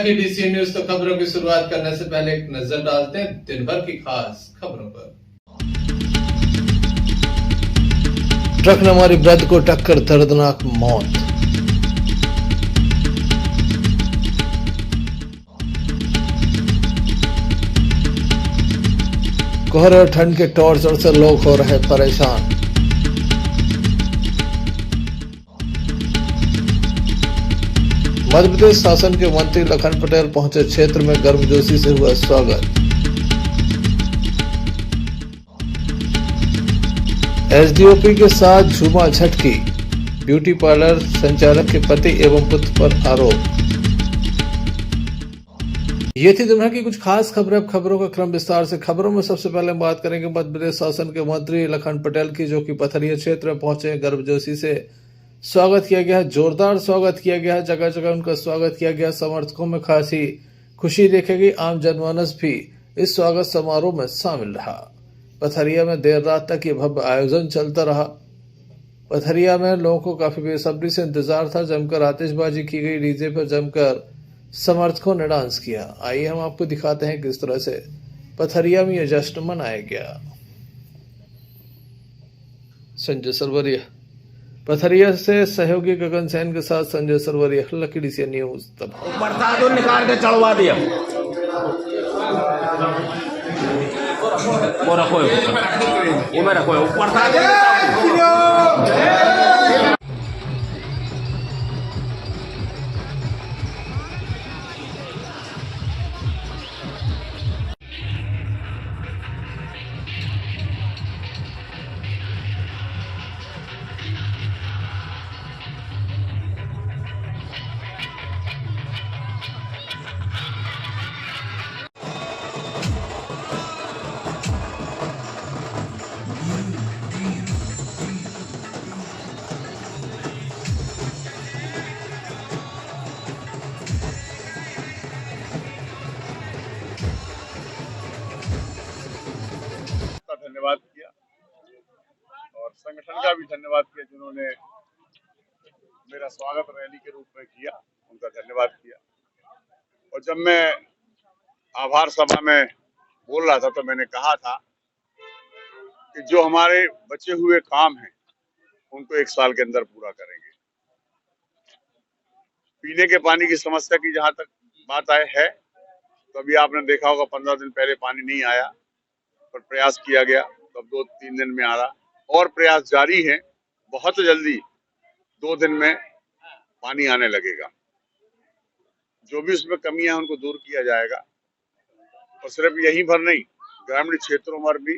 Lucky DC news. तो खबरों की शुरुआत करने से पहले एक नजर डालते हैं दिन भर की खास खबरों पर। ट्रक ने मारी वृद्ध को टक्कर, दर्दनाक मौत। कोहरे और ठंड के टॉर्चर से लोग हो रहे परेशान। मध्य प्रदेश शासन के मंत्री लखन पटेल पहुंचे क्षेत्र में, गर्मजोशी से हुआ स्वागत। एसडीओपी के साथ झूमा झटकी, ब्यूटी पार्लर संचालक के पति एवं पुत्र पर आरोप। ये थी दिन भर की कुछ खास खबरें। अब खबरों का क्रम विस्तार से। खबरों में सबसे पहले हम बात करेंगे मध्य प्रदेश शासन के मंत्री लखन पटेल की, जो कि पथरिया क्षेत्र में पहुंचे। गर्मजोशी से स्वागत किया गया, जोरदार स्वागत किया गया, जगह जगह उनका स्वागत किया गया। समर्थकों में खासी खुशी देखी गई। आम जनमानस भी इस स्वागत समारोह में शामिल रहा। पथरिया में देर रात तक ये भव्य आयोजन चलता रहा। पथरिया में लोगों को काफी बेसब्री से इंतजार था। जमकर आतिशबाजी की गई, डीजे पर जमकर समर्थकों ने डांस किया। आइए हम आपको दिखाते हैं किस तरह से पथरिया में यह जश्न मनाया गया। संजय सरवरिया। पथरिया से सहयोगी गगन सैन के साथ Sanjay Sarwariya, lucky DC news. प्रसाद निकाल के चढ़वा दिया। वो रखो, वो में रखो प्रसाद। धन्यवाद किया और संगठन का भी धन्यवाद किया जिन्होंने मेरा स्वागत रैली के रूप में किया, उनका धन्यवाद किया। और जब मैं आभार सभा में बोल रहा था तो मैंने कहा था कि जो हमारे बचे हुए काम हैं उनको 1 साल के अंदर पूरा करेंगे। पीने के पानी की समस्या की जहां तक बात है तो अभी आपने देखा होगा 15 दिन पहले पानी नहीं आया, पर प्रयास किया गया तो अब 2-3 दिन में आ रहा और प्रयास जारी है। बहुत जल्दी 2 दिन में पानी आने लगेगा। जो भी उसमें कमियां हैं उनको दूर किया जाएगा। और सिर्फ यहीं भर नहीं, ग्रामीण क्षेत्रों में भी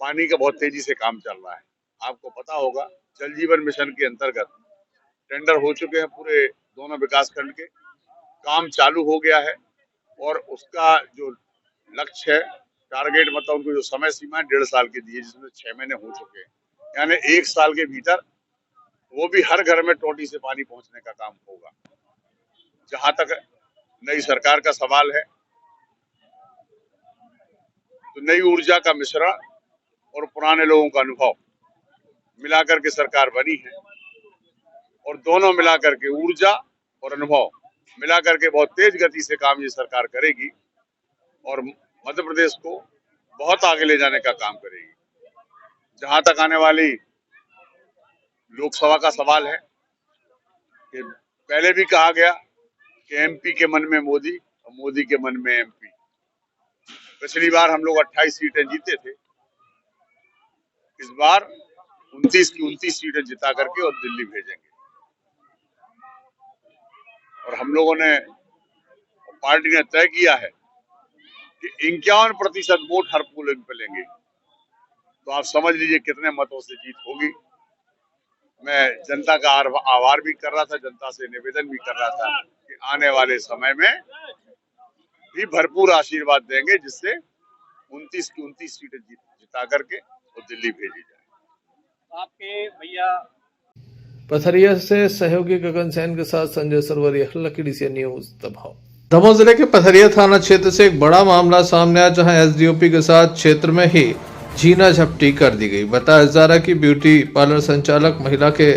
पानी का बहुत तेजी से काम चल रहा है। आपको पता होगा जल जीवन मिशन के अंतर्गत टेंडर हो चुके हैं, पूरे दोनों विकास खंड के काम चालू हो गया है। और उसका जो लक्ष्य है, टारगेट मतलब उनको जो समय सीमा है 1.5 साल की दी है, जिसमें 6 महीने हो चुके हैं। यानी 1 साल के भीतर वो भी हर घर में टोटी से पानी पहुंचने का काम होगा। जहां तक नई सरकार का सवाल है तो नई ऊर्जा का मिश्रण और पुराने लोगों का अनुभव मिलाकर के सरकार बनी है और दोनों मिलाकर के ऊर्जा और अनुभव मिलाकर के बहुत तेज गति से काम ये सरकार करेगी और मध्य प्रदेश को बहुत आगे ले जाने का काम करेगी। जहां तक आने वाली लोकसभा का सवाल है कि पहले भी कहा गया कि एमपी के मन में मोदी और मोदी के मन में एमपी। पिछली बार हम लोग 28 सीटें जीते थे, इस बार 29 की 29 सीटें जिता करके और दिल्ली भेजेंगे। और हम लोगों ने, पार्टी ने तय किया है कि 51% वोट हर पोलिंग पे लेंगे। तो आप समझ लीजिए कितने मतों से जीत होगी। मैं जनता का आभार भी कर रहा था, जनता से निवेदन भी कर रहा था कि आने वाले समय में भी भरपूर आशीर्वाद देंगे, जिससे 29 की 29 सीटें जिता करके और दिल्ली भेजी जाए। आपके भैया पथरिया से सहयोगी गगन सैन के साथ Sanjay Sarwariya, lucky DC News. Damoh जिले के पथरिया थाना क्षेत्र से एक बड़ा मामला सामने आया, जहां एसडीओपी के साथ क्षेत्र में ही झीना झपटी कर दी गई। बताया जा रहा कि ब्यूटी पार्लर संचालक महिला के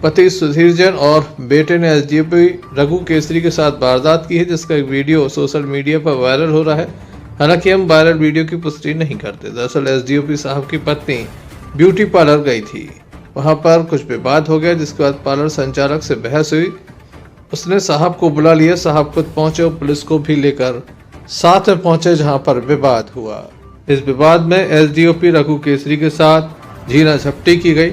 पति सुधीर जैन और बेटे ने एसडीओपी रघु केसरी के साथ वारदात की है, जिसका एक वीडियो सोशल मीडिया पर वायरल हो रहा है। हालांकि हम वायरल वीडियो की पुष्टि नहीं करते। दरअसल एसडीओपी साहब की पत्नी ब्यूटी पार्लर गई थी, वहां पर कुछ विवाद हो गया, जिसके बाद पार्लर संचालक से बहस हुई। उसने साहब को बुला लिया। साहब खुद पहुंचे और पुलिस को भी लेकर साथ में पहुंचे, जहां पर विवाद हुआ। इस विवाद में एसडीओपी रघु केसरी के साथ झीना झपटी की गई।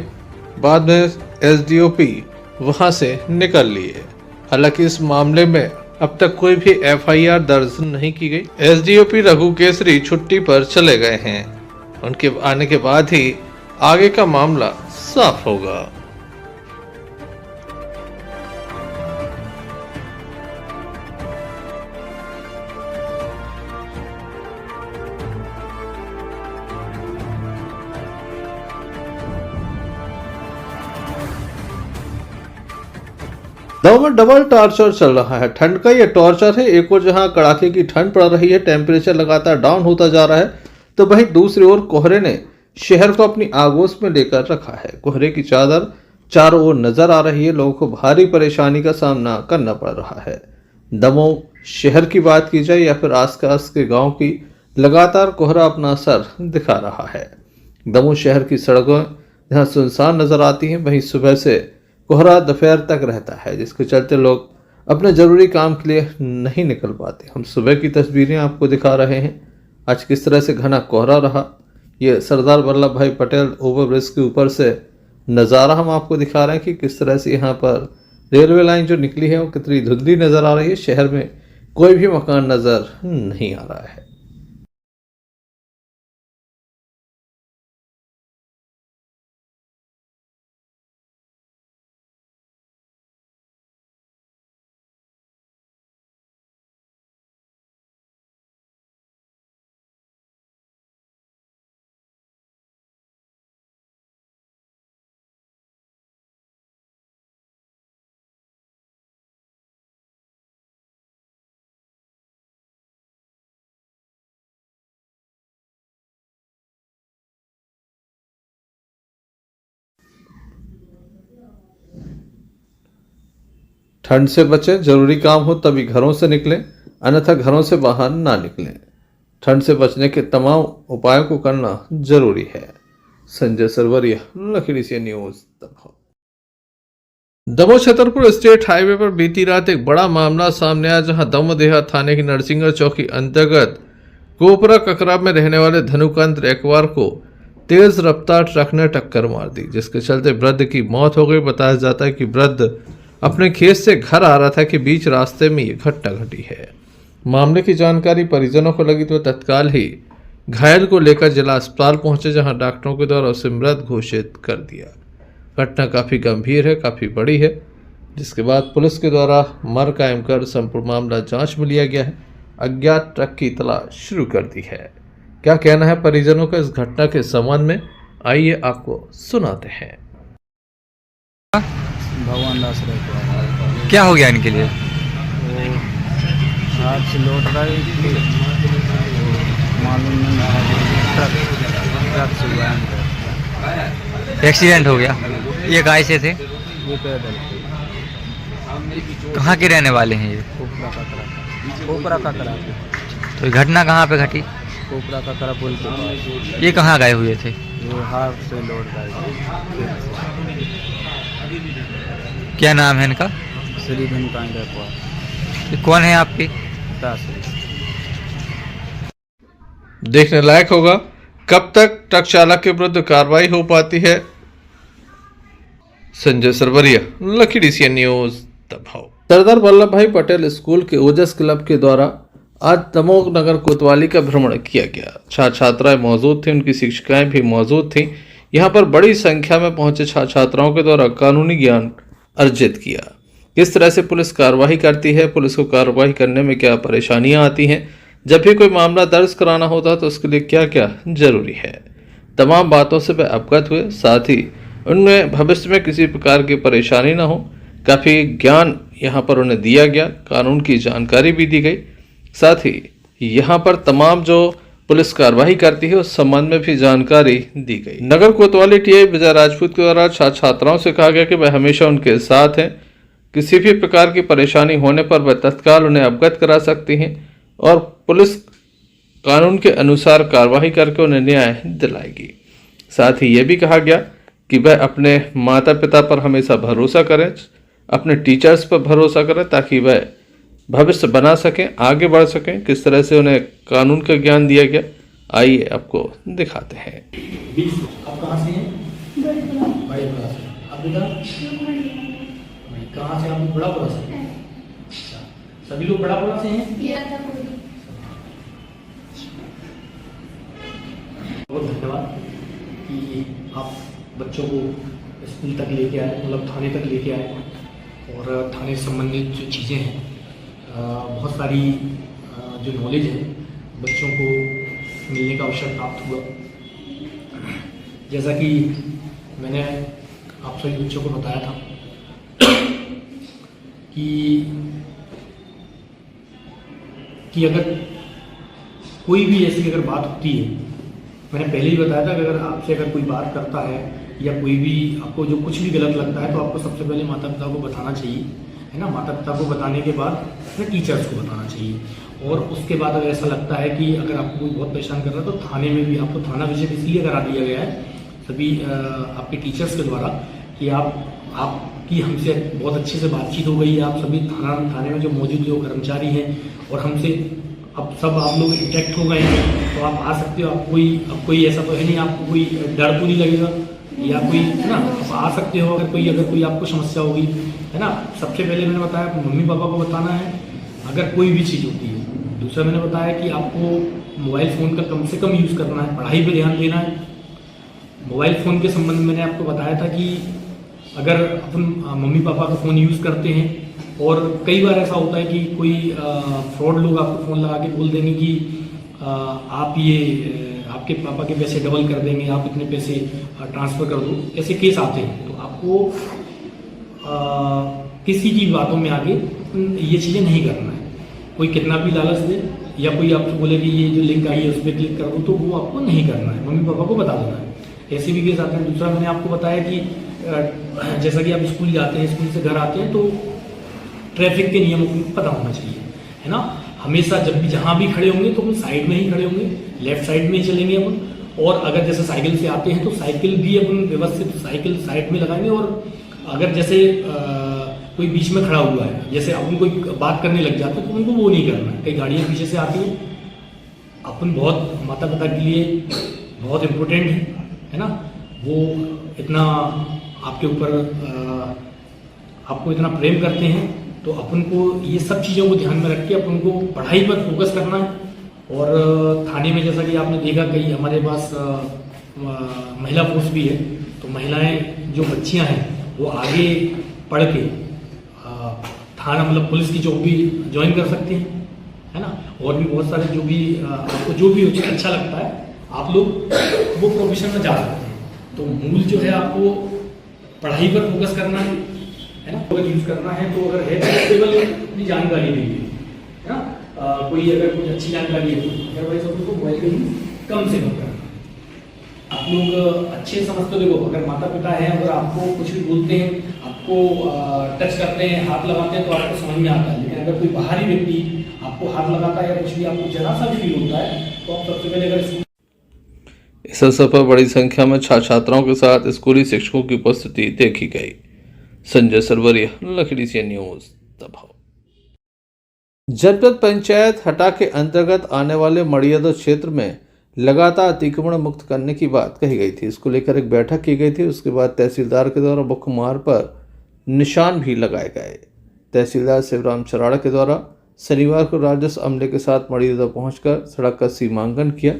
बाद में एसडीओपी वहां से निकल लिए। हालांकि इस मामले में अब तक कोई भी एफआईआर दर्ज नहीं की गई। एसडीओपी रघु केसरी छुट्टी पर चले गए हैं। उनके आने के बाद ही आगे का मामला साफ होगा। दमोह में डबल टॉर्चर चल रहा है। ठंड का ये टॉर्चर है। एक और जहां कड़ाके की ठंड पड़ रही है, टेम्परेचर लगातार डाउन होता जा रहा है, तो वहीं दूसरी ओर कोहरे ने शहर को अपनी आगोश में लेकर रखा है। कोहरे की चादर चारों ओर नजर आ रही है। लोगों को भारी परेशानी का सामना करना पड़ रहा है। दमोह शहर की बात की जाए या फिर आसपास के गांव की, लगातार कोहरा अपना असर दिखा रहा है। दमोह शहर की सड़कें जहां सुनसान नजर आती हैं, वहीं सुबह से कोहरा दोपहर तक रहता है, जिसके चलते लोग अपने जरूरी काम के लिए नहीं निकल पाते। हम सुबह की तस्वीरें आपको दिखा रहे हैं। आज किस तरह से घना कोहरा रहा, ये सरदार वल्लभ भाई पटेल ओवरब्रिज के ऊपर से नज़ारा हम आपको दिखा रहे हैं कि किस तरह से यहाँ पर रेलवे लाइन जो निकली है वो कितनी धुंधली नज़र आ रही है। शहर में कोई भी मकान नज़र नहीं आ रहा है। ठंड से बचें, जरूरी काम हो तभी घरों से निकलें, अन्यथा घरों से बाहर ना निकलें। ठंड से बचने के तमाम उपायों को करना जरूरी है। Sanjay Sarwariya, Lakhi DC news, Damoh. Damoh Chhatarpur state highway पर बीती रात एक बड़ा मामला सामने आया, जहां दमोह देहात थाने की नरसिंगर चौकी अंतर्गत कोपरा ककरा में रहने वाले धनुकांत रेकवार को तेज रफ्तार ट्रक ने टक्कर मार दी, जिसके चलते वृद्ध की मौत हो गई। बताया जाता है कि वृद्ध अपने खेत से घर आ रहा था कि बीच रास्ते में ये घटना घटी है। मामले की जानकारी परिजनों को लगी तो तत्काल ही घायल को लेकर जिला अस्पताल पहुंचे, जहां डॉक्टरों के द्वारा उसे मृत घोषित कर दिया। घटना काफी गंभीर है, काफी बड़ी है, जिसके बाद पुलिस के द्वारा मर कायम कर संपूर्ण मामला जांच में लिया गया है। अज्ञात ट्रक की तलाश शुरू कर दी है। क्या कहना है परिजनों का इस घटना के संबंध में, आइए आपको सुनाते हैं। भगवान दास रेकवार क्या हो गया इनके लिए? हाथ से लौट रही थी, मालूम नहीं था ट्रक से हुआ है। एक्सीडेंट हो गया। ये गाय से थे? ये पैदल थे। कहाँ के रहने वाले हैं ये? कोपरा ककरा तो ये घटना कहाँ पे घटी? कोपरा ककरा पुल के पास। ये कहाँ गए हुए थे? ये हाथ से लौट रही थी। क्या नाम है इनका? श्री धनुकांत रेकवार। ये कौन है आपके? दास। देखने लायक होगा कब तक ट्रक चालक के विरुद्ध कार्रवाई हो पाती है। संजय सरवरिया, लखीडीसी न्यूज, दमोह। सरदार वल्लभ भाई पटेल स्कूल के ओजस क्लब के द्वारा आज दमोह नगर कोतवाली का भ्रमण किया गया। छात्र छात्राएं मौजूद थे, उनकी शिक्षिकाएं भी मौजूद थीं। यहाँ पर बड़ी संख्या में पहुंचे छात्र छात्राओं के द्वारा कानूनी ज्ञान अर्जित किया। किस तरह से पुलिस कार्रवाई करती है, पुलिस को कार्रवाई करने में क्या परेशानियां आती हैं, जब भी कोई मामला दर्ज कराना होता है तो उसके लिए क्या क्या जरूरी है, तमाम बातों से वे अवगत हुए। साथ ही उनमें भविष्य में किसी प्रकार की परेशानी ना हो, काफ़ी ज्ञान यहाँ पर उन्हें दिया गया, कानून की जानकारी भी दी गई। साथ ही यहाँ पर तमाम जो पुलिस कार्रवाई करती है उस संबंध में भी जानकारी दी गई। नगर कोतवाली टीआई विजय राजपूत के द्वारा छात्र छात्राओं से कहा गया कि वह हमेशा उनके साथ हैं, किसी भी प्रकार की परेशानी होने पर वह तत्काल उन्हें अवगत करा सकती हैं और पुलिस कानून के अनुसार कार्रवाई करके उन्हें न्याय दिलाएगी। साथ ही यह भी कहा गया कि वह अपने माता पिता पर हमेशा भरोसा करें, अपने टीचर्स पर भरोसा करें ताकि वह भविष्य बना सकें, आगे बढ़ सकें। किस तरह से उन्हें कानून का ज्ञान दिया गया, आइए आपको दिखाते हैं। आप कहाँ से हैं? बड़ेपुरा से। आप बेटा कहाँ से? आप बड़ापुरा से। अच्छा, सभी लोग बड़ापुरा से हैं? बहुत धन्यवाद कि आप बच्चों को स्कूल तक लेके आए, मतलब थाने तक लेके आए और थाने से संबंधित जो चीज़ें हैं, बहुत सारी जो नॉलेज है बच्चों को मिलने का अवसर प्राप्त हुआ। जैसा कि मैंने आप सभी बच्चों को बताया था कि अगर कोई भी ऐसी अगर बात होती है, मैंने पहले ही बताया था कि अगर आपसे अगर कोई बात करता है या कोई भी आपको जो कुछ भी गलत लगता है तो आपको सबसे पहले माता पिता को बताना चाहिए, है ना। माता पिता को बताने के बाद फिर टीचर्स को बताना चाहिए और उसके बाद अगर ऐसा लगता है कि अगर आपको कोई बहुत परेशान कर रहा है तो थाने में भी आपको थाना विजिट इसलिए करा दिया गया है सभी आपके टीचर्स के द्वारा कि आपकी हमसे बहुत अच्छे से बातचीत हो गई है। आप सभी थाने में जो मौजूद जो कर्मचारी हैं और हमसे अब सब आप लोग इंटैक्ट हो गए हैं तो आप आ सकते हो। अब कोई ऐसा तो है नहीं, आपको कोई डर तो नहीं लगेगा या कोई, है ना। आप आ सकते हो अगर कोई आपको समस्या होगी, है ना। सबसे पहले मैंने बताया मम्मी पापा को बताना है अगर कोई भी चीज़ होती है। दूसरा मैंने बताया कि आपको मोबाइल फ़ोन का कम से कम यूज़ करना है, पढ़ाई पे ध्यान देना है। मोबाइल फ़ोन के संबंध में मैंने आपको बताया था कि अगर अपन मम्मी पापा का फ़ोन यूज़ करते हैं और कई बार ऐसा होता है कि कोई फ्रॉड लोग आपको फ़ोन लगा के बोल देंगे कि आप ये आपके पापा के पैसे डबल कर देंगे, आप इतने पैसे ट्रांसफ़र कर दो, ऐसे केस आते हैं। तो आपको किसी की बातों में आगे ये चीज़ें नहीं करना है। कोई कितना भी लालच दे या कोई आपको बोले कि ये जो लिंक आई है उस पर क्लिक कर दो, तो वो आपको नहीं करना है, मम्मी पापा को बता देना है। ऐसे भी केस आते हैं। दूसरा मैंने आपको बताया कि जैसा कि आप स्कूल जाते हैं, स्कूल से घर आते हैं तो ट्रैफिक के नियमों को पता होना चाहिए, है ना। हमेशा जब भी जहाँ भी खड़े होंगे तो अपन साइड में ही खड़े होंगे, लेफ्ट साइड में ही चलेंगे अपन। और अगर जैसे साइकिल से आते हैं तो साइकिल भी अपन व्यवस्थित साइकिल साइड में लगाएंगे। और अगर जैसे कोई बीच में खड़ा हुआ है, जैसे अपन कोई बात करने लग जाते हैं तो उनको वो नहीं करना है। कई गाड़ियाँ पीछे से आती हैं, अपन बहुत माता पिता के लिए बहुत इम्पोर्टेंट है ना। वो इतना आपके ऊपर आपको इतना प्रेम करते हैं तो अपन को ये सब चीज़ों को ध्यान में रख के अपन को पढ़ाई पर फोकस करना है। और थाने में जैसा कि आपने देखा कई हमारे पास महिला फोर्स भी है, तो महिलाएं जो बच्चियां हैं वो आगे पढ़ के थाना मतलब पुलिस की जॉब भी ज्वाइन कर सकती हैं, है ना। और भी बहुत सारे जो भी आपको जो भी अच्छा लगता है आप लोग वो प्रोफेशन में जा सकते हैं। तो मूल जो है आपको पढ़ाई पर फोकस करना है ना। अगर यूज़ करना है तो अगर है तो केवल अपनी जानकारी दीजिए, है ना। कोई अगर कुछ अच्छी जानकारी है तो अदरवाइज उसको मोबाइल पे कम से कम करना। आप लोग अच्छे समझते हो, देखो अगर माता पिता हैं अगर आपको कुछ भी बोलते हैं, आपको टच करते हैं, हाथ लगाते हैं तो आपको समझ में आता है। लेकिन अगर कोई बाहरी व्यक्ति आपको हाथ लगाता है या कुछ भी आपको जरा सा भी फील होता है तो आप सबसे पहले अगर इस अवसर पर बड़ी संख्या में छात्र छात्राओं के साथ स्कूली शिक्षकों की उपस्थिति देखी गई। संजय सरवरिया, लखीडीसी न्यूज, दबाव। जनपद पंचायत हटा के अंतर्गत आने वाले मड़ियादो क्षेत्र में लगातार अतिक्रमण मुक्त करने की बात कही गई थी। इसको लेकर एक बैठक की गई थी। उसके बाद तहसीलदार के द्वारा मुख्य मार्ग पर निशान भी लगाए गए। तहसीलदार शिवराम चराड़ा के द्वारा शनिवार को राजस्व अमले के साथ मड़ियादो पहुंचकर सड़क का सीमांकन किया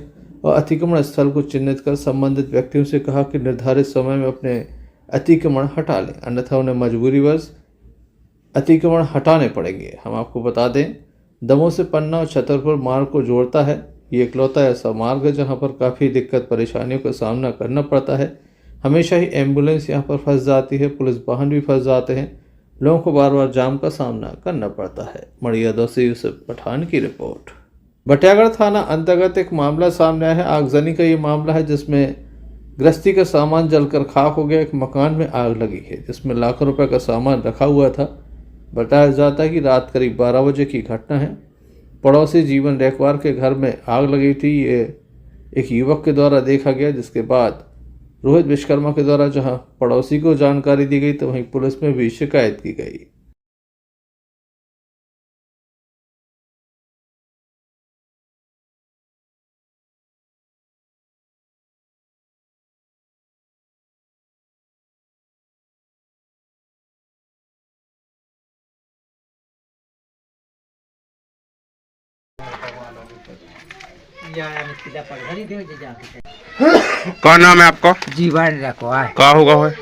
और अतिक्रमण स्थल को चिन्हित कर संबंधित व्यक्तियों से कहा कि निर्धारित समय में अपने अतिक्रमण हटा लें, अन्यथा उन्हें मजबूरीवश अतिक्रमण हटाने पड़ेंगे। हम आपको बता दें, दमोह से पन्ना और छतरपुर मार्ग को जोड़ता है। ये इकलौता ऐसा मार्ग है जहां पर काफ़ी दिक्कत परेशानियों का सामना करना पड़ता है। हमेशा ही एम्बुलेंस यहां पर फंस जाती है, पुलिस वाहन भी फंस जाते हैं, लोगों को बार बार जाम का सामना करना पड़ता है। मड़ियादो से यूसुफ पठान की रिपोर्ट। भटियागढ़ थाना अंतर्गत एक मामला सामने आया है। आगजनी का ये मामला है जिसमें गृहस्थी का सामान जलकर खाक हो गया। एक मकान में आग लगी है जिसमें लाखों रुपए का सामान रखा हुआ था। बताया जाता है कि रात करीब 12 बजे की घटना है। पड़ोसी जीवन रेखवार के घर में आग लगी थी। ये एक युवक के द्वारा देखा गया, जिसके बाद रोहित विश्वकर्मा के द्वारा जहां पड़ोसी को जानकारी दी गई तो वहीं पुलिस में भी शिकायत की गई। क्या नाम है आपका? जीवन रखो है। क्या होगा है?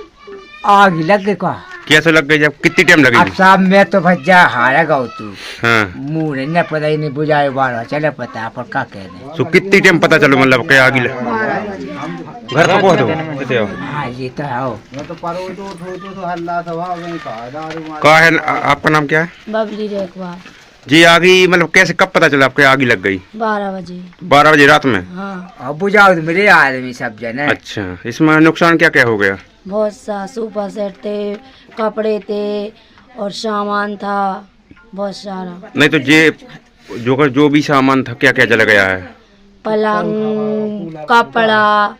आग लग गई का। कैसे लग गई? जब कितनी टाइम अब लगी? साहब मैं तो भज्जा हारा गाँव तू हाँ। मुँह नहीं पता ही नहीं बुझाए बारह चले पता पर क्या कहने। तो कितनी टाइम पता चलो मतलब क्या आगे घर का पहुँचो कैसे हो? हाँ ये तो है। क्या है आपका नाम क्या है? बबली रेखवार। जी आगे मतलब कैसे कब पता चला आपके आगे लग गई? 12 बजे। 12 बजे रात में? हाँ। अब बुझाओ तो मेरे आदमी सब जने। अच्छा, इसमें नुकसान क्या क्या हो गया? बहुत सा सोफा सेट थे, कपड़े थे और सामान था बहुत सारा। नहीं तो जो भी सामान था क्या क्या जल गया है? पलंग, कपड़ा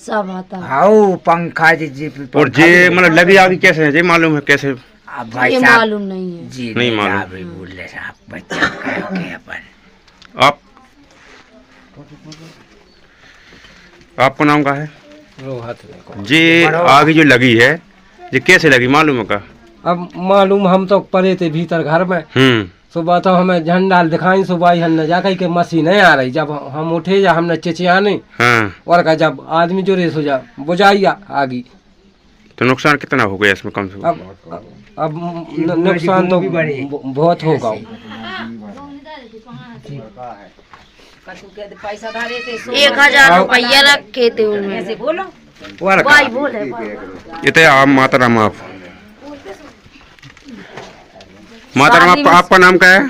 सब आता। हाँ पंखा जी। और जे मतलब लगी आगे कैसे है? जे मालूम है कैसे? अब भाई ये साहब मालूम नहीं है। जी नहीं मालूम। आप ही बोल रहे साहब बच्चा करोगे अपन। आपका नाम क्या है? रोहत। जी आगे जो लगी है ये कैसे लगी मालूम है का? अब मालूम हम तो पड़े थे भीतर घर में। सुबह तो हमें झंडा दिखाई, सुबह हमने जाकर के मशीन नहीं आ रही। जब हम उठे जा हमने चिचियाने और का जब आदमी जो रेस हो जा बुझाइया आगे। तो नुकसान कितना हो गया इसमें कम से कम? अब नुकसान तो बहुत होगा। 1000 रुपया रखे थे उनमें। बोलो भाई बोले। ये तो आप माता राम आप माता राम आपका नाम क्या है?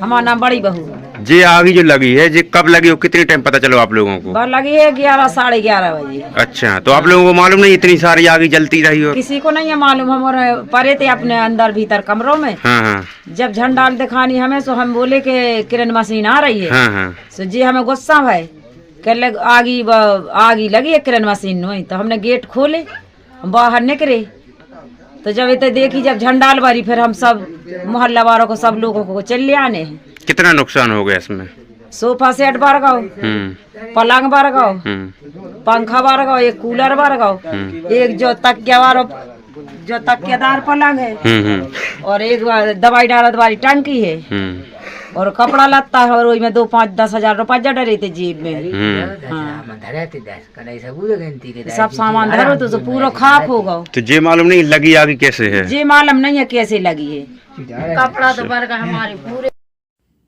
हमारा नाम बड़ी बहू। जी आगे जो लगी है जी कब लगी हो? कितनी टाइम पता चलो आप लोगों को? लगी है 11 साढ़े 11 बजे। अच्छा, तो आप लोगों को मालूम नहीं इतनी सारी आगे जलती रही हो? किसी को नहीं है मालूम। हमारे परे थे अपने अंदर भीतर कमरों में। हाँ। जब झंडा दिखानी हमें तो हम बोले कि किरण मशीन आ रही है। हाँ। तो जी हमें गुस्सा है कहले आगी लगी है किरण मशीन में। तो हमने गेट खोले बाहर निकले तो जब इतने देखी जब झंडाल बारी फिर हम सब मोहल्ला वालों को सब लोगों को चले आने हैं। कितना नुकसान हो गया इसमें? सोफा सेट बार गाओ, पलंग बार गाओ, पंखा बार गाओ, एक कूलर बार गाओ, एक जो तकियादार पलंग है और एक दवाई डालत वाली टंकी है और कपड़ा लत्ता है और में 2-5-10 हजार रुपया डरे थे जेब में। सब सामान धरो तो पूरा खाक होगा। तो जे मालूम नहीं लगी आगे कैसे है? जे मालूम नहीं है कैसे लगी है। कपड़ा तो भर गया हमारे पूरे।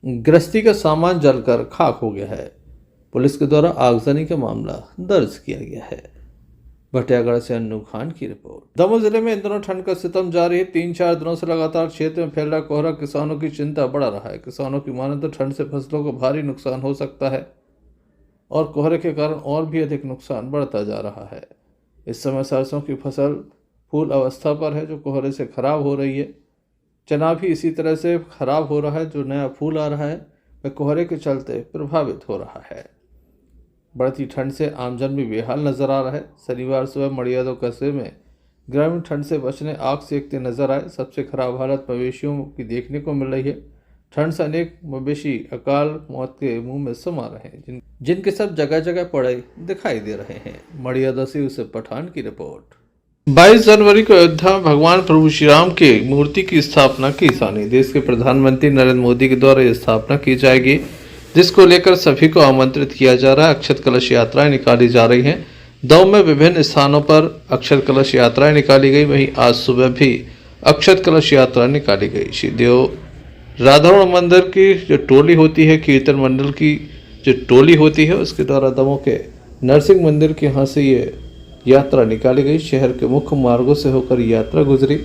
गृहस्थी का सामान जलकर खाक हो गया है। पुलिस के द्वारा आगजनी का मामला दर्ज किया गया है। भटियागढ़ से अन्नू खान की रिपोर्ट। दमोह जिले में इन दिनों ठंड का सितम जारी है। 3-4 दिनों से लगातार क्षेत्र में फैल रहा कोहरा किसानों की चिंता बढ़ा रहा है। किसानों की माने तो ठंड से फसलों को भारी नुकसान हो सकता है और कोहरे के कारण और भी अधिक नुकसान बढ़ता जा रहा है। इस समय सरसों की फसल फूल अवस्था पर है जो कोहरे से खराब हो रही है। चना भी इसी तरह से खराब हो रहा है। जो नया फूल आ रहा है वह कोहरे के चलते प्रभावित हो रहा है। बढ़ती ठंड से आमजन भी बेहाल नजर आ रहा है। शनिवार सुबह मड़ियादो कस्बे में ग्रामीण ठंड से बचने आग सेकते नजर आए। सबसे खराब हालत मवेशियों की देखने को मिल रही है। ठंड से अनेक मवेशी अकाल मौत के मुंह में समा रहे हैं जिनके सब जगह जगह पड़े दिखाई दे रहे हैं। मड़ियादो से यूसुफ पठान की रिपोर्ट। 22 जनवरी को अयोध्या में भगवान प्रभु श्री राम की मूर्ति की स्थापना की जानी। देश के प्रधानमंत्री नरेंद्र मोदी के द्वारा यह स्थापना की जाएगी, जिसको लेकर सभी को आमंत्रित किया जा रहा है। अक्षत कलश यात्राएं निकाली जा रही हैं। दमोह में विभिन्न स्थानों पर अक्षत कलश यात्राएं निकाली गई। वहीं आज सुबह भी अक्षत कलश यात्रा निकाली गई। श्री देव राधारमण मंदिर की जो टोली होती है, कीर्तन मंडल की जो टोली होती है, उसके द्वारा दमोह के नरसिंह मंदिर के यहाँ से ये यात्रा निकाली गई। शहर के मुख्य मार्गों से होकर यात्रा गुजरी।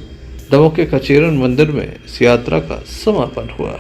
दमोह के कचेरन मंदिर में इस यात्रा का समापन हुआ।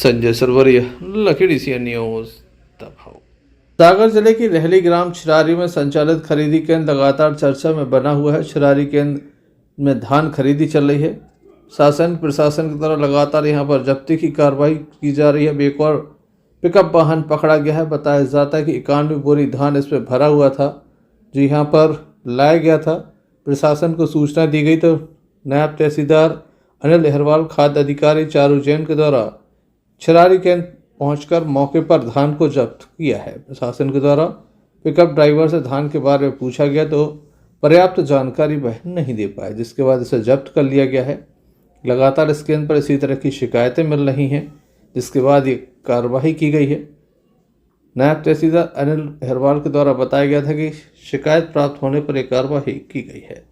संजय सरवरिया, लखेड़ी सी न्यूज दबाव। सागर जिले की रहली ग्राम छिरारी में संचालित खरीदी केंद्र लगातार चर्चा में बना हुआ है। छिरारी केंद्र में धान खरीदी चल रही है। शासन प्रशासन की तरफ लगातार यहां पर जब्ती की कार्रवाई की जा रही है। एक और पिकअप वाहन पकड़ा गया है। बताया जाता है कि 91 बोरी धान इसमें भरा हुआ था जो यहाँ पर लाया गया था। प्रशासन को सूचना दी गई तो नायब तहसीलदार अनिल अहरवाल, खाद्य अधिकारी चारू जैन के द्वारा छिरारी केंद्र पहुंचकर मौके पर धान को जब्त किया है। प्रशासन के द्वारा पिकअप ड्राइवर से धान के बारे में पूछा गया तो पर्याप्त जानकारी वह नहीं दे पाए, जिसके बाद इसे जब्त कर लिया गया है। लगातार इस केंद्र पर इसी तरह की शिकायतें मिल रही हैं, जिसके बाद ये कार्रवाई की गई है। नायब तहसीलदार अनिल अहरवाल के द्वारा बताया गया था कि शिकायत प्राप्त होने पर यह कार्रवाई की गई है।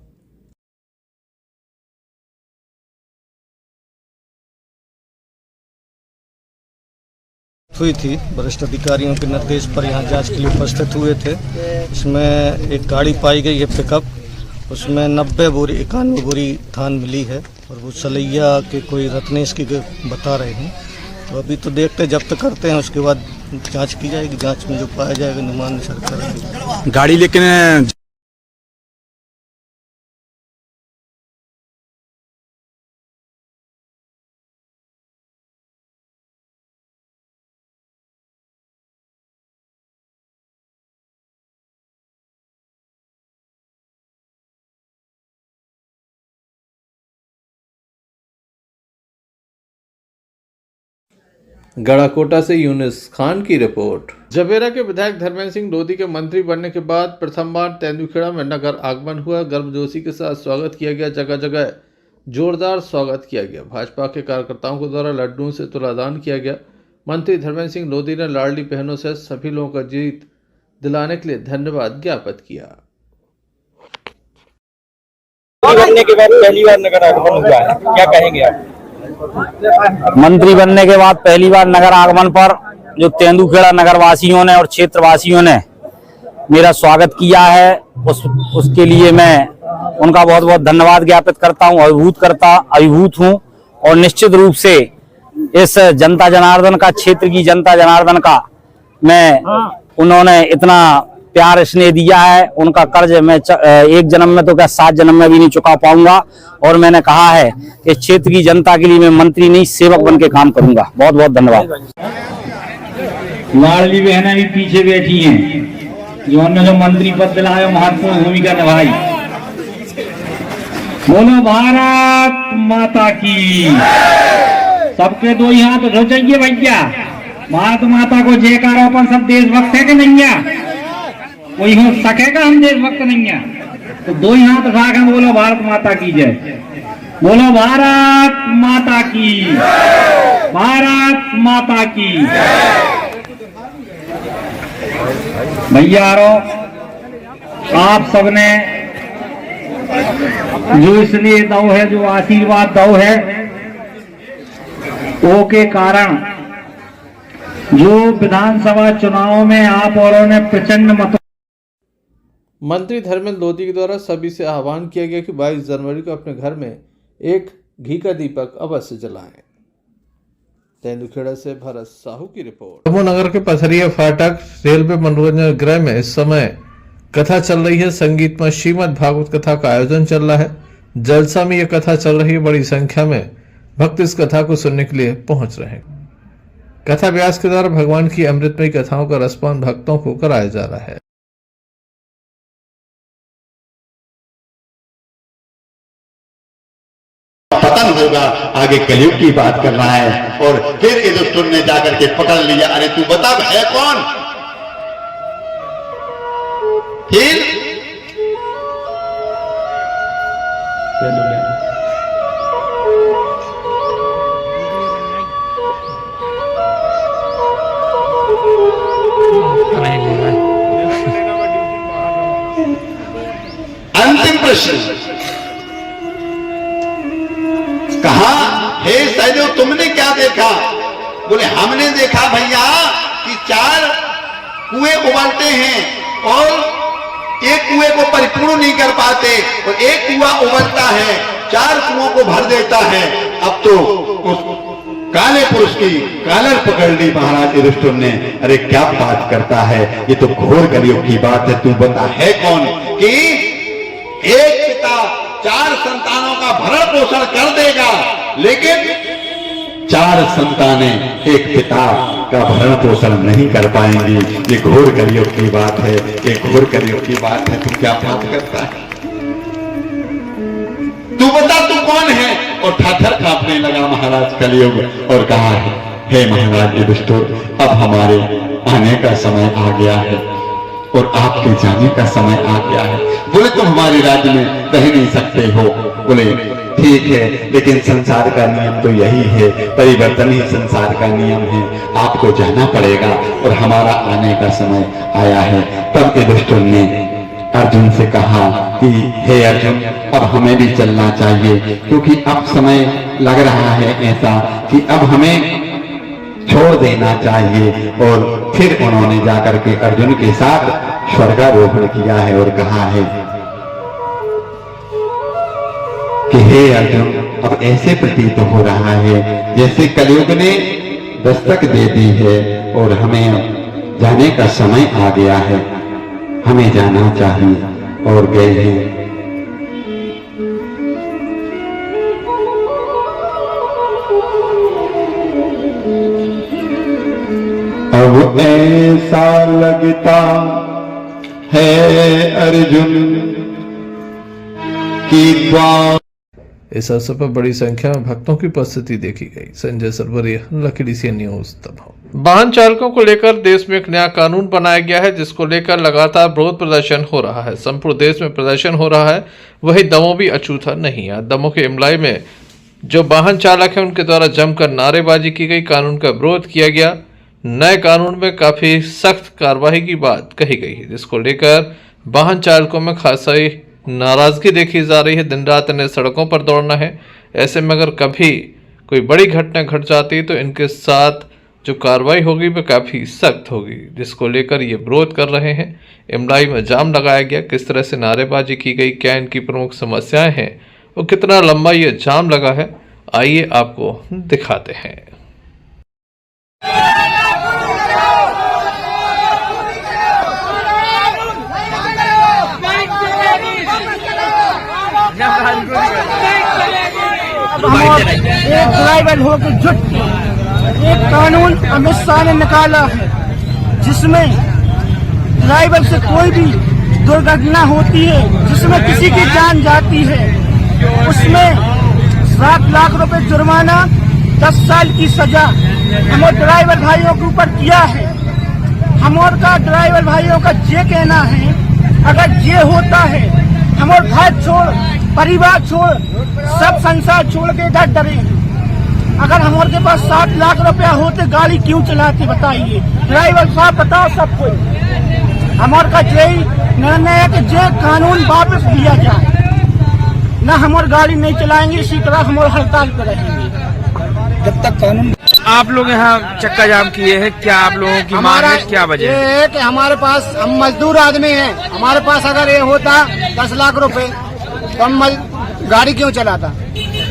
हुई थी, वरिष्ठ अधिकारियों के निर्देश पर यहाँ जांच के लिए उपस्थित हुए थे। इसमें एक गाड़ी पाई गई है पिकअप, उसमें 91 बोरी धान मिली है और वो सलैया के कोई रत्नेश की बता रहे हैं। तो अभी तो देखते जब्त करते हैं, उसके बाद जांच की जाएगी। जांच में जो पाया जाएगा नुमान सरकार गाड़ी लेकिन गड़ाकोटा से यूनिस खान की रिपोर्ट। जबेरा के विधायक धर्मेंद्र सिंह लोधी के मंत्री बनने के बाद प्रथम बार तेंदुखेड़ा में नगर आगमन हुआ। गर्मजोशी के साथ स्वागत किया गया। जगह जगह जोरदार स्वागत किया गया। भाजपा के कार्यकर्ताओं के द्वारा लड्डुओं से तुलादान किया गया। मंत्री धर्मेंद्र सिंह लोधी ने लाडली बहनों से सभी लोगों का जीत दिलाने के लिए धन्यवाद ज्ञापित किया। बनने के बाद पहली बार नगर आगमन हुआ है, क्या कहेंगे आप? मंत्री बनने के बाद पहली बार नगर आगमन पर जो तेंदुखेड़ा नगर वासियों ने और क्षेत्रवासियों ने मेरा स्वागत किया है, उसके लिए मैं उनका बहुत बहुत धन्यवाद ज्ञापित करता हूं। अभिभूत हूं और निश्चित रूप से इस जनता जनार्दन का, क्षेत्र की जनता जनार्दन का उन्होंने इतना प्यार स्नेह दिया है, उनका कर्ज मैं एक जन्म में तो क्या 7 जन्म में भी नहीं चुका पाऊंगा। और मैंने कहा है कि क्षेत्र की जनता के लिए मैं मंत्री नहीं सेवक बन के काम करूंगा। बहुत बहुत धन्यवाद। लाडली बहनें भी पीछे बैठी हैं, जिन्होंने जो मंत्री पद दिलाया महत्वपूर्ण भूमिका निभाई। बोलो भारत माता की। सबके 2 हाथ हो चाहिए भैया। भारत माता को जयकारा पर सब देशभक्त है कि नहीं है? कोई हो सकेगा हम देशभक्त नहीं है तो 2 हाथ उठा के बोलो भारत माता की जय। बोलो भारत माता की, भारत माता की। भैया आप सबने जो स्नेह दो है, जो आशीर्वाद दो है, वो के कारण जो विधानसभा चुनाव में आप औरों ने प्रचंड मतों। मंत्री धर्मेंद्र लोधी के द्वारा सभी से आह्वान किया गया कि 22 जनवरी को अपने घर में एक घी का दीपक अवश्य जलाएं। तेंदुखेड़ा से भरत साहू की रिपोर्ट। नगर के पथरिया फाटक रेलवे मनोरंजन गृह में इस समय कथा चल रही है। संगीत में श्रीमद् भागवत कथा का आयोजन चल रहा है। जलसा में यह कथा चल रही है। बड़ी संख्या में भक्त इस कथा को सुनने के लिए पहुंच रहे हैं। कथा व्यास के द्वारा भगवान की अमृतमयी कथाओं का रसपान भक्तों को कराया जा रहा है। पतन होगा, आगे कलयुग की बात कर रहा है। और फिर युधिष्ठिर ने जाकर के पकड़ लिया, अरे तू बता है कौन? फिर अंतिम प्रश्न, कहा हे सैनियों तुमने क्या देखा? बोले हमने देखा भैया कि 4 कुएं उबलते हैं और एक कुएं को परिपूर्ण नहीं कर पाते और एक कुआं उबलता है 4 कुओं को भर देता है। अब तो काले पुरुष की कॉलर पकड़ ली महाराज युधिष्ठिर ने। अरे क्या बात करता है, ये तो घोर कलयुग की बात है। तू बता है कौन कि एक पिता 4 संतानों का भरण पोषण कर देगा, लेकिन 4 संतानें एक पिता का भरण पोषण नहीं कर पाएंगी। ये घोर कलयुग की बात है, ये घोर कलयुग की बात है। तू क्या बात करता है, तू बता तू कौन है। और थर-थर कांपने लगा महाराज कलयुग और कहा, हे महाराज युधिष्ठिर, अब हमारे आने का समय आ गया है और आपके जाने का समय आ गया है। बोले तुम हमारे राज्य में रह नहीं सकते हो। बोले ठीक है, लेकिन संसार का नियम तो यही है, परिवर्तन ही संसार का नियम है, आपको जाना पड़ेगा और हमारा आने का समय आया है। तब युधिष्ठिर ने अर्जुन से कहा कि हे अर्जुन, अब हमें भी चलना चाहिए, क्योंकि अब समय लग रहा है ऐसा कि अब हमें छोड़ देना चाहिए। और फिर उन्होंने जाकर के अर्जुन के साथ स्वर्गारोहण किया है और कहा है कि हे अर्जुन, अब ऐसे प्रतीत हो रहा है जैसे कलयुग ने दस्तक दे दी है और हमें अब जाने का समय आ गया है, हमें जाना चाहिए। और गए हैं। अब ऐसा लगता है अर्जुन की द्वार। इस अवसर पर बड़ी संख्या में भक्तों की उपस्थिति देखी गई। संजय सरवरिया, लकी सी न्यूज दमोह। वाहन चालकों को लेकर देश में एक नया कानून बनाया गया है, जिसको लेकर लगातार विरोध प्रदर्शन हो रहा है। संपूर्ण देश में प्रदर्शन हो रहा है, वही दमोह भी अछूता नहीं है। दमोह के इमलाई में जो वाहन चालक हैं उनके द्वारा जमकर नारेबाजी की गई, कानून का विरोध किया गया। नए कानून में काफी सख्त कार्रवाई की बात कही गई है, जिसको लेकर वाहन चालकों में खासी नाराजगी देखी जा रही है। दिन रात इन्हें सड़कों पर दौड़ना है। ऐसे में अगर कभी कोई बड़ी घटना घट जाती है तो इनके साथ जो कार्रवाई होगी वह काफ़ी सख्त होगी, जिसको लेकर ये विरोध कर रहे हैं। इमलाई में जाम लगाया गया, किस तरह से नारेबाजी की गई, क्या इनकी प्रमुख समस्याएं हैं और कितना लंबा ये जाम लगा है, आइए आपको दिखाते हैं। एक ड्राइवर होकर जुट एक कानून अमित शाह ने निकाला है, जिसमें ड्राइवर से कोई भी दुर्घटना होती है, जिसमें किसी की जान जाती है, उसमें 7 लाख रुपए जुर्माना, 10 साल की सजा हमारे ड्राइवर भाइयों के ऊपर किया है। हमारे का ड्राइवर भाइयों का ये कहना है, अगर ये होता है हमारे घर छोड़, परिवार छोड़, सब संसार छोड़ के इधर डरे। अगर हमारे के पास 7 लाख रुपया होते गाड़ी क्यों चलाते बताइए? ड्राइवर साहब बताओ सबको। हमारे का यही निर्णय है कि ये कानून वापस दिया जाए, न हमारी गाड़ी नहीं चलाएंगे, इसी तरह हमारे हड़ताल पर रहेंगे जब तक कानून। आप लोग यहाँ चक्का जाम किए हैं, क्या आप लोगों की मांग है, क्या वजह ये है कि हमारे पास, हम मजदूर आदमी हैं, हमारे पास अगर ये होता 10 लाख रुपए तो हम गाड़ी क्यों चलाता?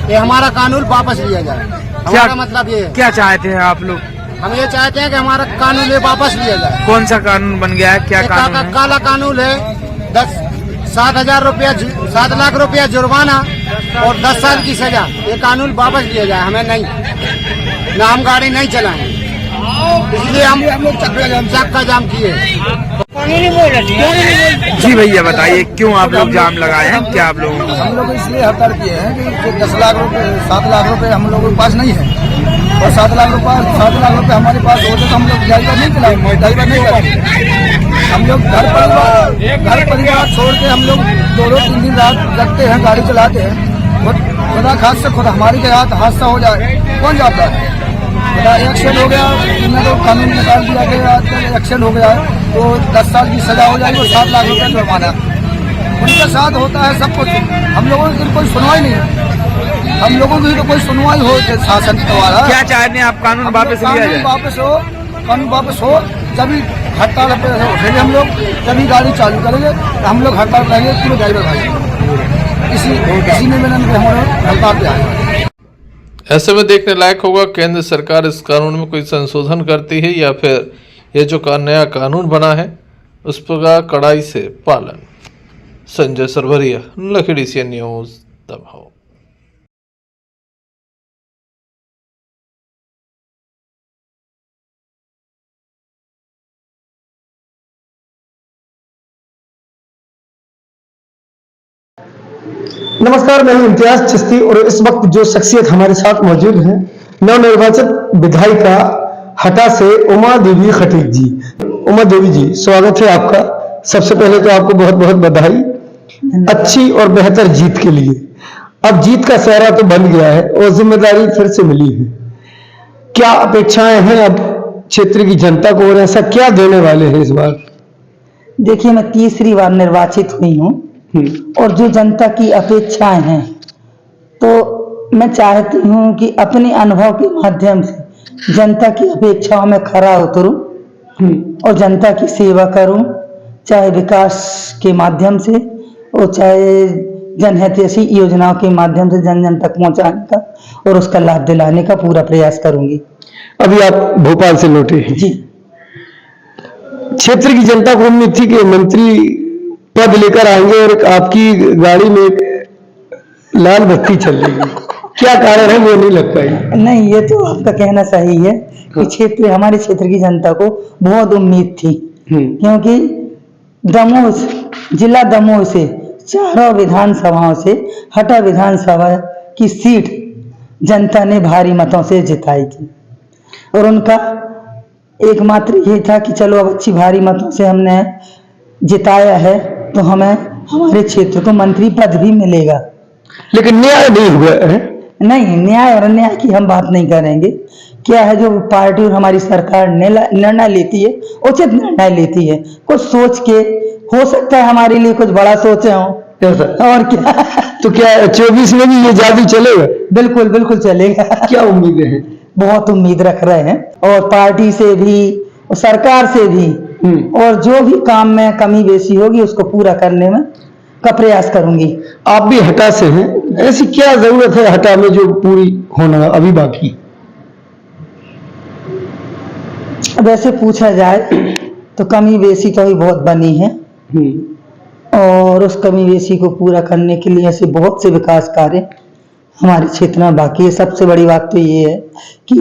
ये हमारा कानून वापस लिया जाए। हमारा मतलब ये है। क्या चाहते हैं आप लोग? हम ये चाहते हैं कि हमारा कानून ये वापस लिया जाए। कौन सा कानून बन गया है, क्या कानून है? काला कानून है, 7,000 रुपया, 7 लाख रुपया जुर्माना और 10 साल की सजा। ये कानून वापस लिया जाए, हमें नहीं, ना हम गाड़ी नहीं चलाएं, इसलिए हम लोग चक्का जाम किए। जी भैया बताइए, क्यों आप लोग जाम लगाए हैं, क्या आप लोग? हम लोग इसलिए हड़ताल किए हैं कि 10 लाख रुपए, 7 लाख रुपए हम लोगों के पास नहीं है, और 7 लाख रुपए हमारे पास होते तो हम लोग ड्राइवर नहीं चलाएंगे, ड्राइवर नहीं करेंगे। हम लोग घर परिवार छोड़ के हम लोग 2-3 दिन रात जगते हैं, गाड़ी चलाते हैं। खुदा खास से खुद हमारे के हाथ हादसा हो जाए कौन जाता है? खुदा एक्सीडेंट हो गया, इन्हें तो कानून निकाल दिया गया, एक्सीडेंट हो गया है तो 10 साल की सजा हो जाएगी और 7 लाख रुपये जुर्माना। उनके साथ होता है सब कुछ, हम लोगों की कोई सुनवाई नहीं है। हम लोगों की तो कोई सुनवाई हो शासन द्वारा। क्या चाहते हैं आप? कानून वापस लिया जाए? कानून वापस हो, जब हड़ताल पे उठेंगे हम लोग, तभी गाड़ी चालू करेंगे, तो हम लोग हड़ताल करेंगे पूरे ड्राइवर भाई। इसी में मैंने हम हड़ताल पे आए। ऐसे में देखने लायक होगा केंद्र सरकार इस कानून में कोई संशोधन करती है या फिर ये जो नया कानून बना है उस पर कड़ाई से पालन। संजय सरवरिया, लखीडी सी न्यूज, दबाव। नमस्कार, मैं हूं इम्तियाज चिश्ती और इस वक्त जो शख्सियत हमारे साथ मौजूद है नवनिर्वाचित विधायिका हटा से उमा देवी खटीक जी। उमा देवी जी, स्वागत है आपका। सबसे पहले तो आपको बहुत बहुत बधाई अच्छी और बेहतर जीत के लिए। अब जीत का सेहरा तो बन गया है और जिम्मेदारी फिर से मिली है। क्या अपेक्षाएं हैं अब क्षेत्र की जनता को और ऐसा क्या देने वाले हैं इस बार? देखिए, मैं तीसरी बार निर्वाचित हुई हूँ और जो जनता की अपेक्षाएं हैं तो मैं चाहती हूँ कि अपने अनुभव के माध्यम से जनता की अपेक्षाओं में खरा उतरूं और जनता की सेवा करूं, चाहे विकास के माध्यम से और चाहे जनहितैषी योजनाओं के माध्यम से जन जन तक पहुंचाने का और उसका लाभ दिलाने का पूरा प्रयास करूंगी। अभी आप भोपाल से लौटे हैं जी। क्षेत्र की जनता को उम्मीद थी कि मंत्री पद लेकर आएंगे और आपकी गाड़ी में लाल बत्ती चल रही है, क्या कारण है वो नहीं लग पाई? नहीं, ये तो आपका कहना सही है कि हमारे क्षेत्र की जनता को बहुत उम्मीद थी, क्योंकि दमोह जिला दमोह से चारों विधानसभाओं से हटा विधानसभा की सीट जनता ने भारी मतों से जिताई थी और उनका एकमात्र ये था कि चलो अब अच्छी भारी मतों से हमने जिताया है तो हमें हमारे क्षेत्र को मंत्री पद भी मिलेगा। लेकिन न्याय नहीं हुआ है। नहीं, न्याय और अन्याय की हम बात नहीं करेंगे। क्या है, जो पार्टी और हमारी सरकार निर्णय लेती है उचित निर्णय लेती है। कुछ सोच के, हो सकता है हमारे लिए कुछ बड़ा सोचे हों और क्या। तो क्या 24 में भी ये जादू चलेगा? बिल्कुल बिल्कुल चलेगा। क्या उम्मीदें हैं? बहुत उम्मीद रख रहे हैं और पार्टी से भी और सरकार से भी, और जो भी काम में कमी बेसी होगी उसको पूरा करने में का प्रयास करूंगी। आप भी हटा से हैं, ऐसी क्या जरूरत है हटा में जो पूरी होना अभी बाकी? वैसे पूछा जाए तो कमी बेसी तो अभी बहुत बनी है और उस कमी बेसी को पूरा करने के लिए ऐसे बहुत से विकास कार्य हमारे क्षेत्र में बाकी है। सबसे बड़ी बात तो ये है कि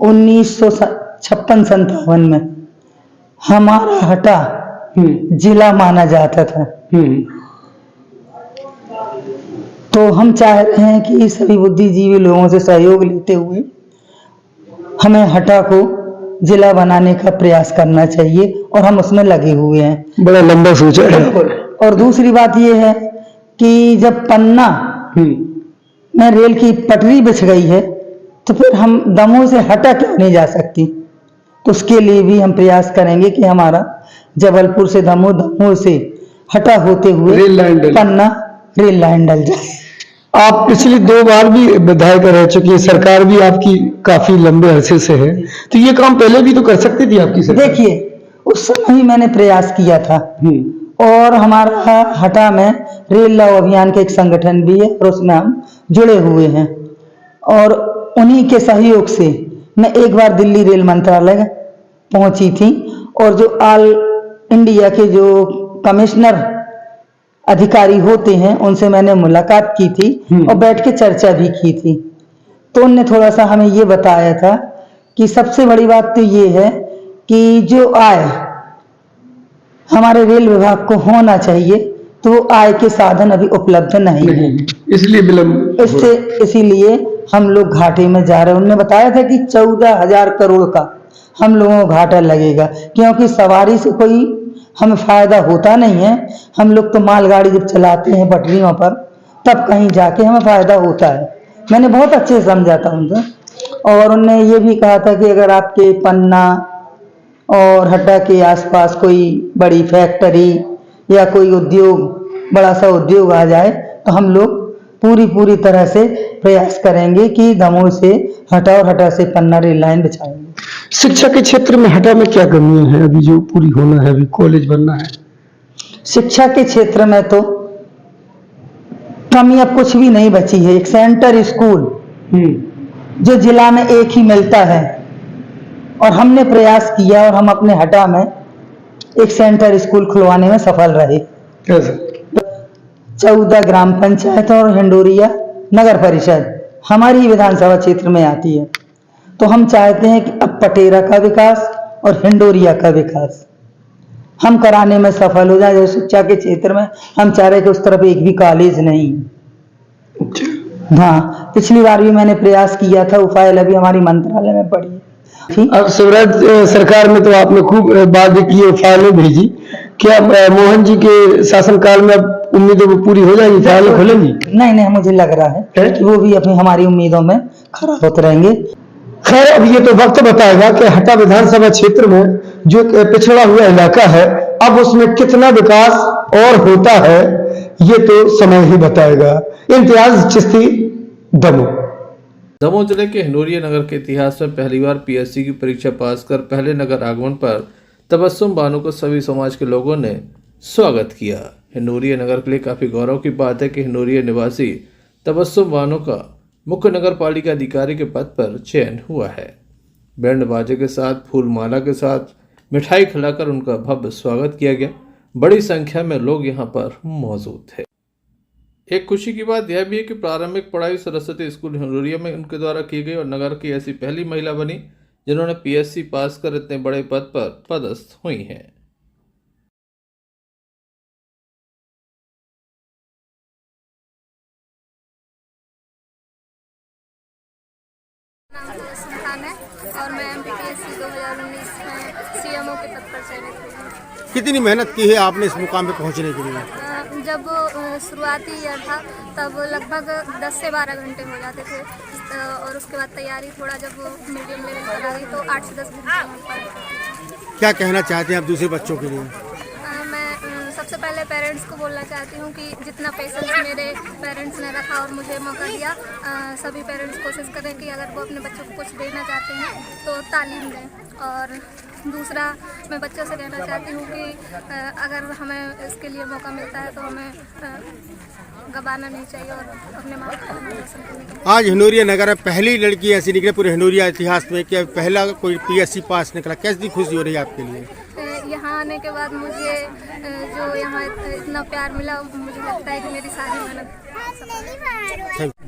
1956-57 में हमारा हटा जिला माना जाता था, तो हम चाह रहे हैं कि सभी बुद्धिजीवी लोगों से सहयोग लेते हुए हमें हटा को जिला बनाने का प्रयास करना चाहिए और हम उसमें लगे हुए हैं। बड़ा लंबा सोचा है। और दूसरी बात यह है कि जब पन्ना में रेल की पटरी बिछ गई है तो फिर हम दमोह से हटा क्यों नहीं जा सकती। तो उसके लिए भी हम प्रयास करेंगे कि हमारा जबलपुर से दमोह, दमोह से हटा होते हुए पन्ना रेल लाइन डल जाए। आप पिछली 2 बार भी विधायक रह चुकी है, सरकार भी आपकी काफी लंबे अरसे से है, तो ये काम पहले भी तो कर सकती थी आपकी सरकार। देखिए, उस समय ही मैंने प्रयास किया था और हमारा हटा में रेल लाओ अभियान का एक संगठन भी है और उसमें हम जुड़े हुए हैं और उन्हीं के सहयोग से मैं एक बार दिल्ली रेल मंत्रालय पहुंची थी और जो ऑल इंडिया के जो कमिश्नर अधिकारी होते हैं उनसे मैंने मुलाकात की थी और बैठ के चर्चा भी की थी। तो उनने थोड़ा सा हमें ये बताया था कि सबसे बड़ी बात तो ये है कि जो आय हमारे रेल विभाग को होना चाहिए तो आय के साधन अभी उपलब्ध नहीं है, इसलिए विलंब इसीलिए हम लोग घाटे में जा रहे हैं। उन्होंने बताया था कि 14,000 करोड़ का हम लोगों को घाटा लगेगा, क्योंकि सवारी से कोई हमें फायदा होता नहीं है। हम लोग तो मालगाड़ी जब चलाते हैं पटरियों पर तब कहीं जाके हमें फायदा होता है। मैंने बहुत अच्छे से समझा था उनसे और उन्होंने ये भी कहा था कि अगर आपके पन्ना और हटा के आसपास कोई बड़ी फैक्ट्री या कोई उद्योग, बड़ा सा उद्योग आ जाए तो हम लोग पूरी तरह से प्रयास करेंगे कि दमोह से हटा और हटा से पन्ना रेल लाइन बिछाएंगे। शिक्षा के क्षेत्र में हटा में क्या कमियां हैं अभी जो पूरी होना है? अभी कॉलेज बनना है। शिक्षा के क्षेत्र में तो कमी अब कुछ भी नहीं बची है। एक सेंटर स्कूल जो जिला में एक ही मिलता है। और हमने प्रयास किया और हम अपने हटा में एक सेंटर स्कूल खुलवाने में सफल रहे। 14 ग्राम पंचायत और हिंडोरिया नगर परिषद हमारी विधानसभा क्षेत्र में आती है। तो हम चाहते हैं कि अब पटेरा का विकास और हिंडोरिया का विकास हम कराने में सफल हो जाए। शिक्षा के क्षेत्र में हम चाह रहे कि उस तरफ एक भी कॉलेज नहीं। हाँ, पिछली बार भी मैंने प्रयास किया था, वो फाइल अभी हमारी मंत्रालय में पड़ी है। अब स्वराज सरकार में तो आपने खूब बात की, फाइलें भेजी, क्या मोहन जी के शासनकाल में अब उम्मीदें वो पूरी हो जाएगी, फाइलें खुलेंगी? नहीं, मुझे लग रहा है कि वो भी अपनी हमारी उम्मीदों में खरा होते रहेंगे। खैर, अब ये तो वक्त बताएगा कि हटा विधानसभा क्षेत्र में जो पिछड़ा हुआ इलाका है, अब उसमें कितना विकास और होता है, ये तो समय ही बताएगा। इम्तियाज चिश्ती, दमोह। दमोह जिले के हिंडोरिया नगर के इतिहास में पहली बार पीएससी की परीक्षा पास कर पहले नगर आगमन पर तबस्सुम बानो को सभी समाज के लोगों ने स्वागत किया। हिंडोरिया नगर के लिए काफी गौरव की बात है कि हिंडोरिया निवासी तबस्सुम बानो का मुख्य नगर पालिका अधिकारी के पद पर चयन हुआ है। बैंड बाजे के साथ, फूल माला के साथ मिठाई खिलाकर उनका भव्य स्वागत किया गया। बड़ी संख्या में लोग यहां पर मौजूद थे। एक खुशी की बात यह भी है कि प्रारंभिक पढ़ाई सरस्वती स्कूल हिंडोरिया में उनके द्वारा की गई और नगर की ऐसी पहली महिला बनी जिन्होंने पीएससी पास कर इतने बड़े पद पर पदस्थ हुई हैं। और मैं एमपीपीएससी 2019 में सीएमओ के पद पर चयनित हुई। कितनी मेहनत की है आपने इस मुकाम पे पहुंचने के लिए? जब शुरुआती ईयर था तब लगभग 10 से 12 घंटे हो जाते थे, और उसके बाद तैयारी थोड़ा जब मीडियम लेवल पर आ गई तो 8 से 10 घंटे। क्या कहना चाहते हैं आप दूसरे बच्चों के लिए? मैं सबसे पहले पेरेंट्स को बोलना चाहती हूँ कि जितना पेशेंस मेरे पेरेंट्स ने रखा और मुझे मौका दिया, सभी पेरेंट्स कोशिश करें कि अगर वो अपने बच्चों को कुछ देना चाहते हैं तो तालीम दें। और दूसरा, मैं बच्चों से कहना चाहती हूँ कि अगर हमें इसके लिए मौका मिलता है तो हमें गवाना नहीं चाहिए और अपने माँ बाप का नाम रोशन करने के लिए। आज हिंडोरिया नगर में पहली लड़की ऐसी निकले पूरे हिंडोरिया इतिहास में कि पहला कोई पीएससी पास निकला, कैसी खुशी हो रही है आपके लिए? यहाँ आने के बाद मुझे जो यहाँ इतना प्यार मिला, मुझे लगता है कि मेरी सारी मेहनत।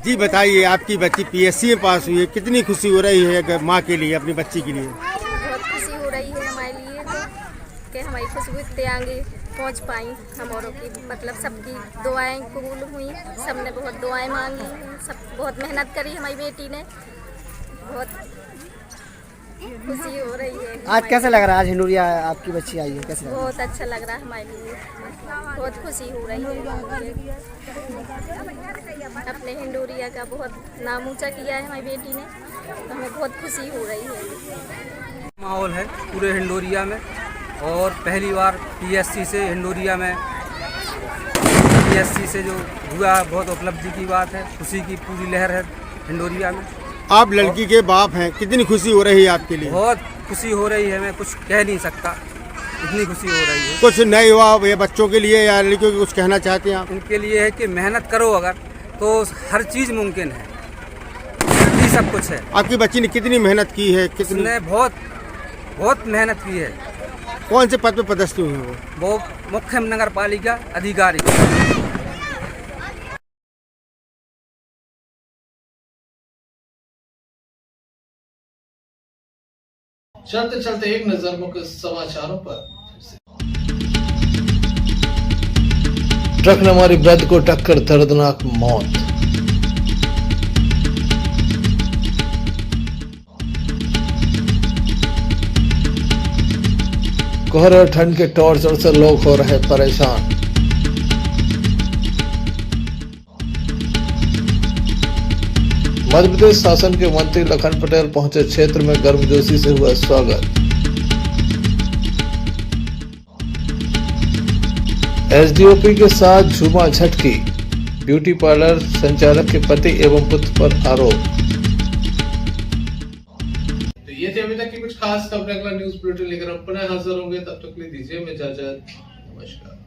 जी बताइए, आपकी बच्ची पीएससी में पास हुई है, कितनी खुशी हो रही है माँ के लिए, अपनी बच्ची के लिए? बहुत खुशी हो रही है हमारे लिए कि हमारी खुशबू इतने आगे पहुँच पाई। हमारों की मतलब सबकी दुआएं कबूल हुई, सबने बहुत दुआएं मांगी, सब बहुत मेहनत करी हमारी बेटी ने। बहुत खुशी हो रही है। आज कैसा लग रहा है? आज हिंडोरिया आपकी बच्ची आई है, कैसा? बहुत अच्छा लग रहा है हमारे लिए, बहुत खुशी हो रही है। अपने हिंडोरिया का बहुत नाम ऊंचा किया है हमारी बेटी ने, तो हमें बहुत खुशी हो रही है। माहौल है पूरे हिंडोरिया में, और पहली बार पीएससी से हिंडोरिया में पीएससी से जो हुआ, बहुत उपलब्धि की बात है, खुशी की पूरी लहर है हिंडोरिया में। आप लड़की के बाप हैं, कितनी खुशी हो रही है आपके लिए? बहुत खुशी हो रही है, मैं कुछ कह नहीं सकता, इतनी खुशी हो रही है। कुछ नए युवा ये बच्चों के लिए या लड़कियों को कुछ कहना चाहते हैं आप? उनके लिए है कि मेहनत करो अगर, तो हर चीज़ मुमकिन है, जल्दी सब कुछ है। आपकी बच्ची ने कितनी मेहनत की है? कितने बहुत मेहनत की है। कौन से पद पे पदस्थ हुई है वो मुख्य नगर पालिका अधिकारी। चलते चलते एक नजर मुख्य समाचारों पर। ट्रक ने मारी वृद्ध को टक्कर, दर्दनाक मौत। कोहरे और ठंड के टॉर्चर से लोग हो रहे परेशान। मध्य प्रदेश शासन के मंत्री लखन पटेल पहुंचे क्षेत्र में, गर्मजोशी से हुआ स्वागत। एसडीओपी के साथ झूमा झटकी, ब्यूटी पार्लर संचालक के पति एवं पुत्र पर आरोप। तो ये थे अभी तक की कुछ खास खबरें। अगला न्यूज बुलेटिन लेकर हम पुनः हाजिर होंगे, तब तक के लिए दीजिए इजाजत। नमस्कार।